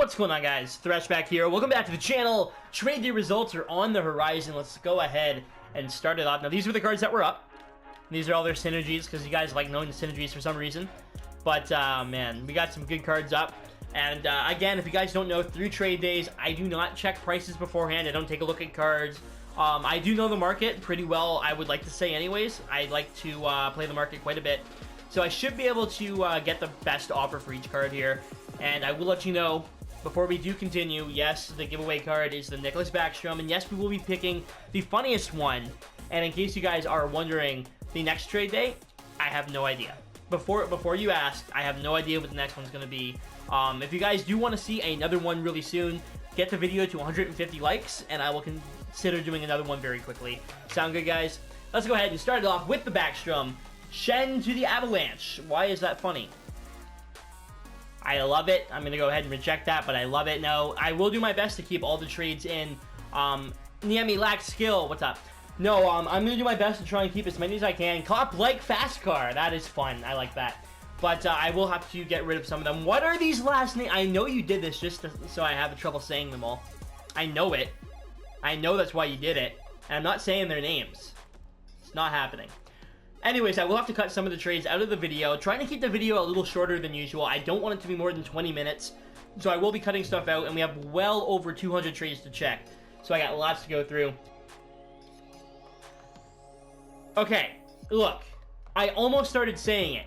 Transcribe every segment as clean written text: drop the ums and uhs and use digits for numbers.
What's going on, guys? Thrash back here. Welcome back to the channel. Trade day results are on the horizon. Let's go ahead and start it off. Now, these are the cards that were up. These are all their synergies, because you guys like knowing the synergies for some reason. But, man, we got some good cards up. And, again, if you guys don't know, through trade days, I do not check prices beforehand. I don't take a look at cards. I do know the market pretty well, I would like to say anyways. I like to play the market quite a bit. So I should be able to get the best offer for each card here. And I will let you know, before we do continue, yes, the giveaway card is the Nicholas Backstrom, and yes, we will be picking the funniest one. And in case you guys are wondering, the next trade day, I have no idea. Before you asked, I have no idea what the next one's going to be. If you guys do want to see another one really soon, get the video to 150 likes, and I will consider doing another one very quickly. Sound good, guys? Let's go ahead and start it off with the Backstrom. Shen to the Avalanche. Why is that funny? I love it. I'm going to go ahead and reject that, but I love it. No, I will do my best to keep all the trades in. Niemi lacks skill. What's up? No, I'm going to do my best to try and keep as many as I can. Cop like fast car. That is fun. I like that. But I will have to get rid of some of them. What are these last names? I know you did this just so I have trouble saying them all. I know it. I know that's why you did it. And I'm not saying their names. It's not happening. Anyways, I will have to cut some of the trades out of the video, trying to keep the video a little shorter than usual. I don't want it to be more than 20 minutes, so I will be cutting stuff out, and we have well over 200 trades to check, so I got lots to go through. Okay, look, I almost started saying it.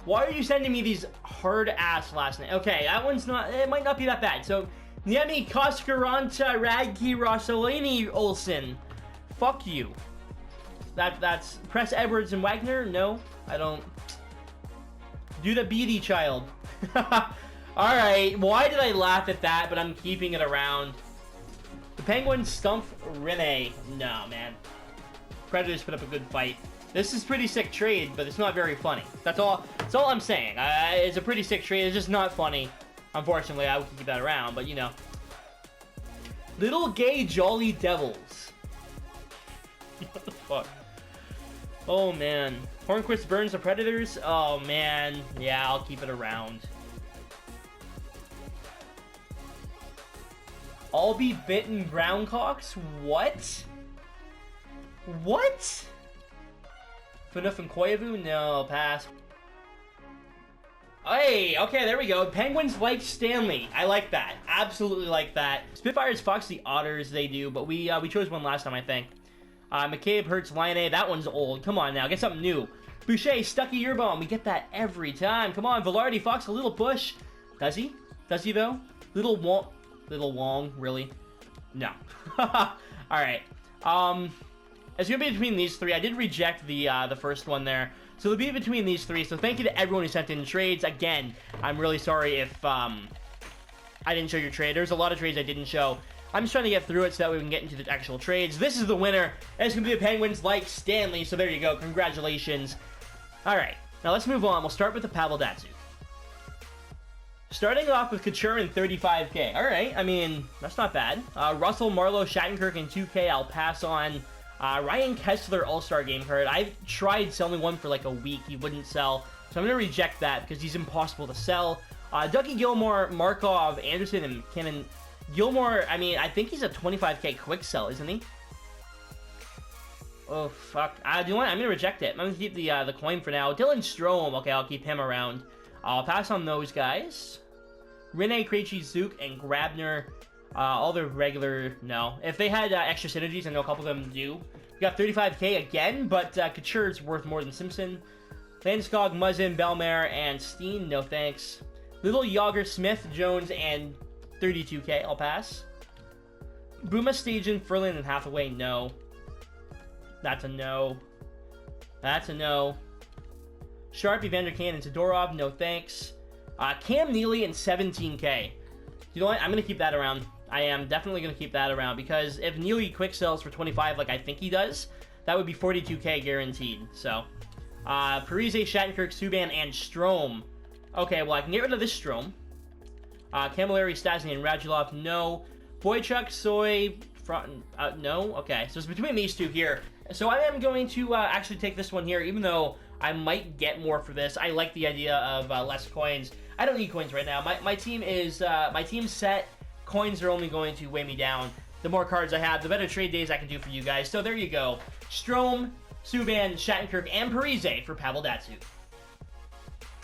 Why are you sending me these hard-ass last names? Okay, that one's not, it might not be that bad. So, Niemi Koskaranta Radki Rossolini Olsen. Fuck you. That's Press Edwards and Wagner? No, I don't. Do the Beatty child. Alright, why did I laugh at that, but I'm keeping it around. The Penguins stump Rene. No, man. Predators put up a good fight. This is pretty sick trade, but it's not very funny. That's all I'm saying. It's a pretty sick trade. It's just not funny. Unfortunately, I would keep that around, but you know. Little Gay Jolly Devils. What the fuck? Oh, man. Hornquist burns the Predators? Oh, man. Yeah, I'll keep it around. I'll be bitten Groundcocks? What? What? Fanuf and Koivu? No, pass. Hey, okay, there we go. Penguins like Stanley. I like that. Absolutely like that. Spitfires Fox the Otters, they do, but we chose one last time, I think. McCabe hurts Line. That one's old. Come on now. Get something new. Boucher, Stucky Yearbomb. We get that every time. Come on. Velarde, Fox, a little push. Does he? Does he, though? Little Wong. Really? No. Alright. It's going to be between these three. I did reject the first one there. So it'll be between these three. So thank you to everyone who sent in trades. Again, I'm really sorry if I didn't show your trade. There's a lot of trades I didn't show. I'm just trying to get through it so that we can get into the actual trades. This is the winner, and it's going to be the Penguins like Stanley, so there you go. Congratulations. Alright, now let's move on. We'll start with the Pavel Bure. Starting off with Couture and 35k. Alright, I mean, that's not bad. Russell, Marlowe, Shattenkirk, and 2k. I'll pass on. Ryan Kessler All-Star Game card. I've tried selling one for like a week. He wouldn't sell, so I'm going to reject that because he's impossible to sell. Dougie Gilmore, Markov, Anderson, and McKinnon. Gilmore, I mean, I think he's a 25k quick sell, isn't he? Oh, fuck. Do you know what? I'm going to reject it. I'm going to keep the coin for now. Dylan Strome, okay, I'll keep him around. I'll pass on those guys. Rene, Krejci, Zook, and Grabner. All the regular, no. If they had extra synergies, I know a couple of them do. We got 35k again, but Couture's worth more than Simpson. Landeskog, Muzzin, Belmare, and Steen, no thanks. Little Yager, Smith, Jones, and 32k, I'll pass. Buma, Stajan, Ferland, and Hathaway, no. That's a no. That's a no. Sharp, Evander Kane, and Todorov, no thanks. Cam Neely, and 17k. You know what? I'm going to keep that around. I am definitely going to keep that around, because if Neely quick sells for 25 like I think he does, that would be 42k guaranteed. So, Parise, Shattenkirk, Subban, and Strome. Okay, well, I can get rid of this Strome. Camilleri, Stasny, and Radulov, no. Boychuk, Soy, no. Okay, so it's between these two here. So I am going to actually take this one here, even though I might get more for this. I like the idea of less coins. I don't need coins right now. My team is my team's set. Coins are only going to weigh me down. The more cards I have, the better trade days I can do for you guys. So there you go. Strome, Subban, Shattenkirk, and Parise for Pavel Bure.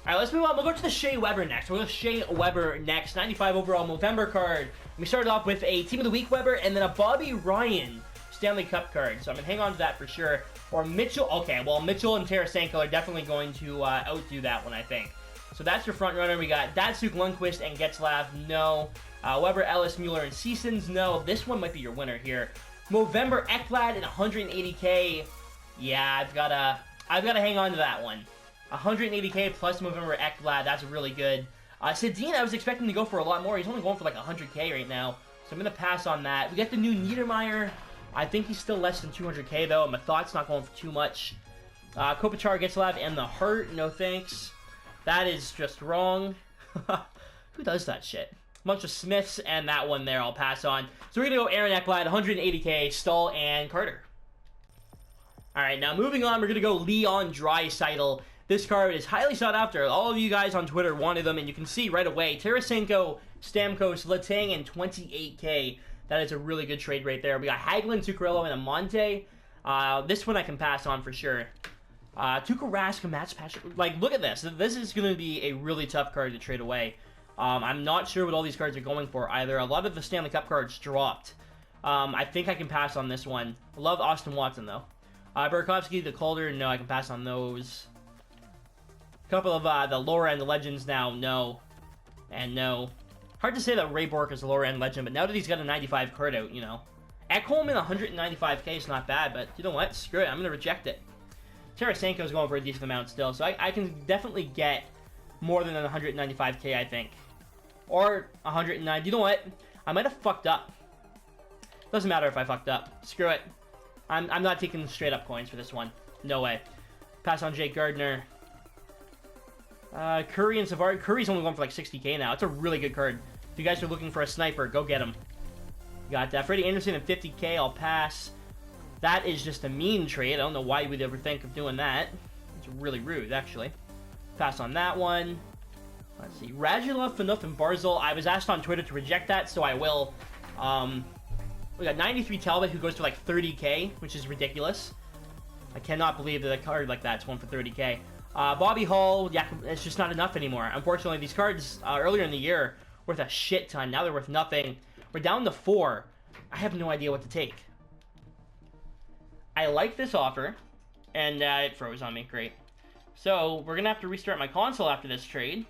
Alright, let's move on. We'll go to the Shay Webber next. We'll go to Shay Webber next. 95 overall Movember card. We started off with a Team of the Week Webber and then a Bobby Ryan Stanley Cup card. So I'm going to hang on to that for sure. Or Mitchell. Okay, well, Mitchell and Tarasenko are definitely going to outdo that one, I think. So that's your front runner. We got Datsuk, Lundqvist, and Getzlav. No. Weber, Ellis, Mueller, and Seasons. No. This one might be your winner here. Movember, Ekblad, and 180k. Yeah, I've got to hang on to that one. 180k plus Movember, Ekblad. That's really good. Sedin, I was expecting to go for a lot more. He's only going for like 100k right now. So I'm going to pass on that. We got the new Niedermeyer. I think he's still less than 200k though. My thought's not going for too much. Kopitar, Getzlav, and the Hurt. No thanks. That is just wrong. Who does that shit? A bunch of Smiths and that one there I'll pass on. So we're going to go Aaron Ekblad, 180k, Stahl, and Carter. Alright, now moving on, we're going to go Leon Draisaitl. This card is highly sought after. All of you guys on Twitter wanted them, and you can see right away. Tarasenko, Stamkos, Letang, and 28k. That is a really good trade right there. We got Hagelin, Zuccarello, and Amante. This one I can pass on for sure. Tuukka Rask, Mats Patrick. Like, look at this. This is going to be a really tough card to trade away. I'm not sure what all these cards are going for either. A lot of the Stanley Cup cards dropped. I think I can pass on this one. I love Austin Watson, though. Burakovsky, the Calder, no, I can pass on those. A couple of the lower end legends now, no. And no. Hard to say that Ray Bork is a lower end legend, but now that he's got a 95 card out, you know. Ekholm in 195k is not bad, but you know what? Screw it, I'm going to reject it. Tarasenko's going for a decent amount still, so I can definitely get more than 195k, I think. Or 109. You know what? I might have fucked up. Doesn't matter if I fucked up. Screw it. I'm not taking straight up coins for this one. No way. Pass on Jake Gardner. Curry and Savard. Curry's only going for like 60k now. It's a really good card. If you guys are looking for a sniper, go get him. Got Freddie Anderson at 50k. I'll pass. That is just a mean trade. I don't know why you would ever think of doing that. It's really rude, actually. Pass on that one. Let's see. Radulov, Phaneuf, and Barzal. I was asked on Twitter to reject that, so I will. We got 93 Talbot, who goes for like 30k, which is ridiculous. I cannot believe that a card like that's one for 30k. Bobby Hull, yeah, it's just not enough anymore. Unfortunately, these cards earlier in the year worth a shit ton. Now they're worth nothing. We're down to 4. I have no idea what to take. I like this offer, and it froze on me. Great. So we're gonna have to restart my console after this trade.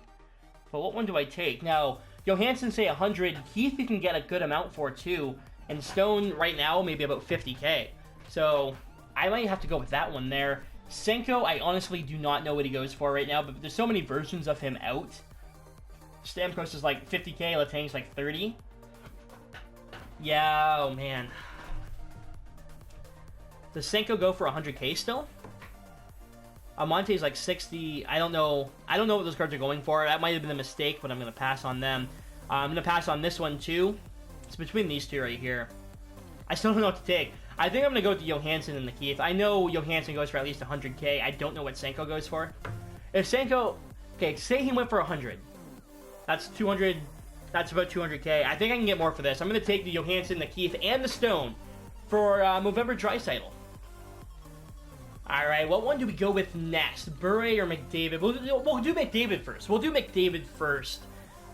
But what one do I take? Now, Johansson say 100. Heath we can get a good amount for too, and Stone right now maybe about 50k. So I might have to go with that one there. Senko, I honestly do not know what he goes for right now, but there's so many versions of him out. Stamkos is like 50k, Letang's like 30. Yeah, oh man. Does Senko go for 100k still? Amonte's like 60. I don't know what those cards are going for. That might have been a mistake, but I'm going to pass on them. I'm going to pass on this one too. It's between these two right here. I still don't know what to take. I think I'm going to go with the Johansson and the Keith. I know Johansson goes for at least 100k. I don't know what Senko goes for. If Senko... Okay, say he went for 100. That's 200... That's about 200k. I think I can get more for this. I'm going to take the Johansson, the Keith, and the Stone for Movember Draisaitl. Alright, what one do we go with next? Bure or McDavid? We'll do McDavid first. We'll do McDavid first.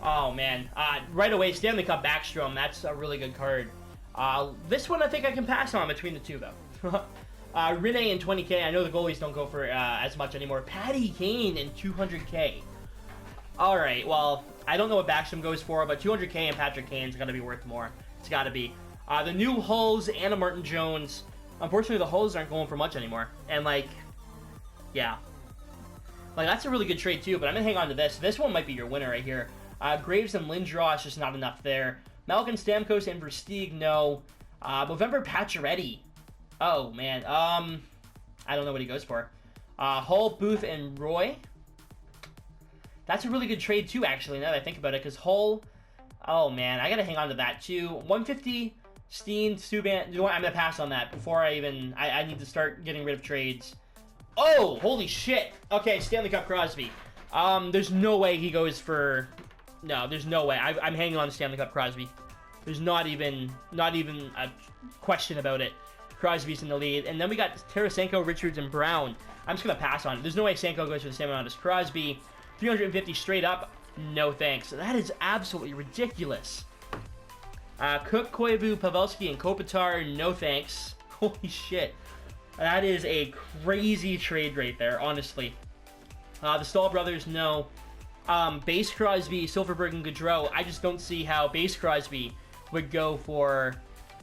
Oh, man. Right away, Stanley Cup Backstrom. That's a really good card. This one I think I can pass on between the two, though. Rinne and 20k. I know the goalies don't go for as much anymore. Patty Kane and 200k. Alright, well, I don't know what Backstrom goes for, but 200k and Patrick Kane's got to be worth more. It's got to be. The new Hulls, Anna Martin-Jones. Unfortunately, the Hulls aren't going for much anymore. And, like, yeah. Like, that's a really good trade, too, but I'm going to hang on to this. This one might be your winner right here. Graves and Lindros, just not enough there. Malkin, Stamkos, and Versteeg, no. Movember Pacioretty. Oh, man. I don't know what he goes for. Hull, Booth, and Roy. That's a really good trade, too, actually, now that I think about it, because Hull... Oh, man, I got to hang on to that, too. 150... Steen, Subban, you know what? I'm going to pass on that before I even... I need to start getting rid of trades. Oh, holy shit. Okay, Stanley Cup Crosby. There's no way he goes for... No, there's no way. I'm hanging on to Stanley Cup Crosby. There's not even a question about it. Crosby's in the lead. And then we got Tarasenko, Richards, and Brown. I'm just going to pass on it. There's no way Sanko goes for the same amount as Crosby. 350 straight up. No thanks. That is absolutely ridiculous. Cook, Koivu, Pavelski, and Kopitar. No thanks. Holy shit. That is a crazy trade right there, honestly. The Stahl brothers, no. Base Crosby, Silverberg, and Gaudreau. I just don't see how Base Crosby would go for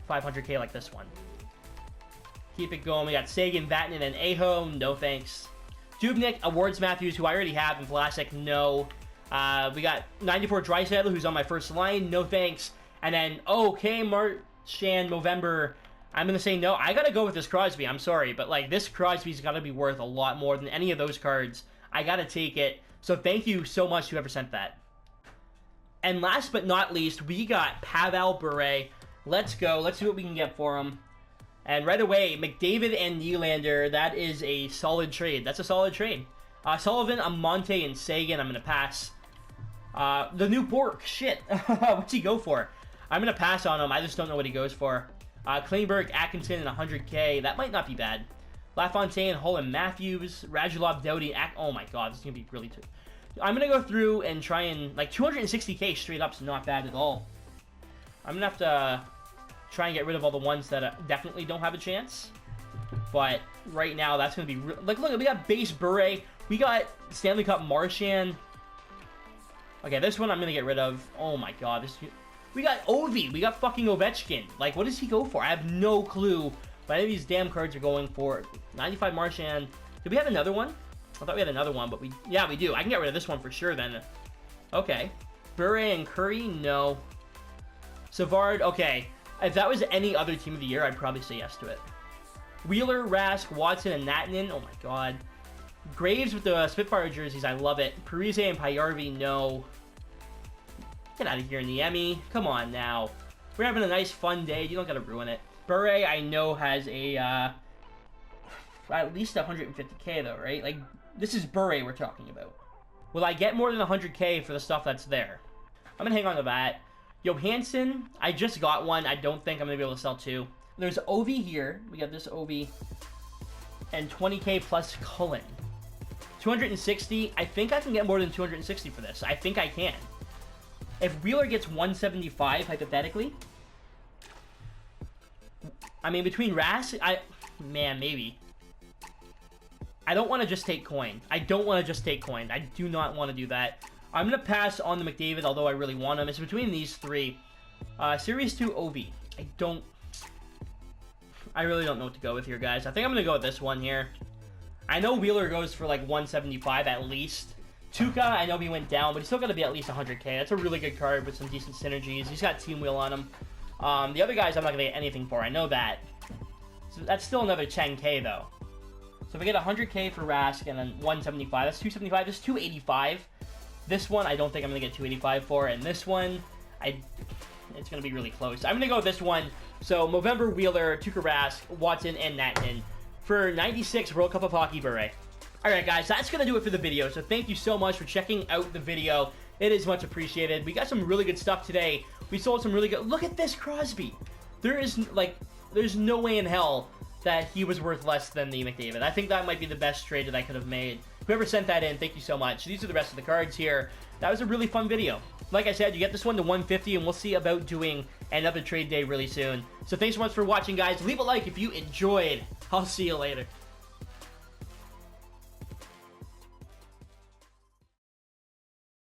500k like this one. Keep it going. We got Sagan, Vatanen, and Aho. No thanks. Dubnyk, Awards Matthews, who I already have, and Vlasic. No. We got 94 Draisaitl, who's on my first line. No thanks. And then, okay, Marchand, Movember. I'm going to say no. I got to go with this Crosby. I'm sorry. But, like, this Crosby's got to be worth a lot more than any of those cards. I got to take it. So thank you so much to whoever sent that. And last but not least, we got Pavel Bure. Let's go. Let's see what we can get for him. And right away, McDavid and Nylander. That is a solid trade. That's a solid trade. Sullivan, Amonte, and Sagan. I'm going to pass. The new Bork. Shit. What's he go for? I'm going to pass on him. I just don't know what he goes for. Klingberg, Atkinson, and 100k. That might not be bad. LaFontaine, Hull, and Matthews. Radulov, Doughty, oh my god, this is going to be really tough. I'm going to go through and try and, like, 260k straight up is not bad at all. I'm going to have to try and get rid of all the ones that definitely don't have a chance. But right now, that's going to be... Like, look, we got base Bure. We got Stanley Cup Marchand. Okay, this one I'm going to get rid of. Oh my god, this... We got Ovi. We got fucking Ovechkin. Like, what does he go for? I have no clue what any of these damn cards are going for. 95 Marchand. Did we have another one? I thought we had another one, but we... Yeah, we do. I can get rid of this one for sure, then. Okay. Bure and Curry? No. Savard? Okay. If that was any other team of the year, I'd probably say yes to it. Wheeler, Rask, Watson, and Natanen? Oh my god. Graves with the Spitfire jerseys. I love it. Parise and Payarvi? No. Get out of here, Niemi. Come on now. We're having a nice, fun day. You don't gotta ruin it. Bure, I know, has a, at least 150k, though, right? Like, this is Bure we're talking about. Will I get more than 100k for the stuff that's there? I'm gonna hang on to that. Johansson, I just got one. I don't think I'm gonna be able to sell two. There's Ovi here. We got this Ovi. And 20k plus Cullen. 260. I think I can get more than 260 for this. I think I can. If Wheeler gets 175, hypothetically, I mean, between Rask, man, maybe. I don't want to just take coin. I don't want to just take coin. I do not want to do that. I'm going to pass on the McDavid, although I really want him. It's between these three. Series 2 Ovi. I really don't know what to go with here, guys. I think I'm going to go with this one here. I know Wheeler goes for like 175 at least. Tuca, I know he went down, but he's still got to be at least 100k. That's a really good card with some decent synergies. He's got Team Wheel on him. The other guys I'm not going to get anything for. I know that. So that's still another 10k, though. So if I get 100k for Rask and then 175, that's 275. That's 285. This one, I don't think I'm going to get 285 for. And this one, it's going to be really close. I'm going to go with this one. So Movember, Wheeler, Tuukka Rask, Watson, and Natanen for 96 World Cup of Hockey Bure. Alright guys, that's going to do it for the video, so thank you so much for checking out the video. It is much appreciated. We got some really good stuff today. We sold some really good... Look at this Crosby! There's no way in hell that he was worth less than the McDavid. I think that might be the best trade that I could have made. Whoever sent that in, thank you so much. These are the rest of the cards here. That was a really fun video. Like I said, you get this one to 150, and we'll see about doing another trade day really soon. So thanks so much for watching, guys. Leave a like if you enjoyed. I'll see you later.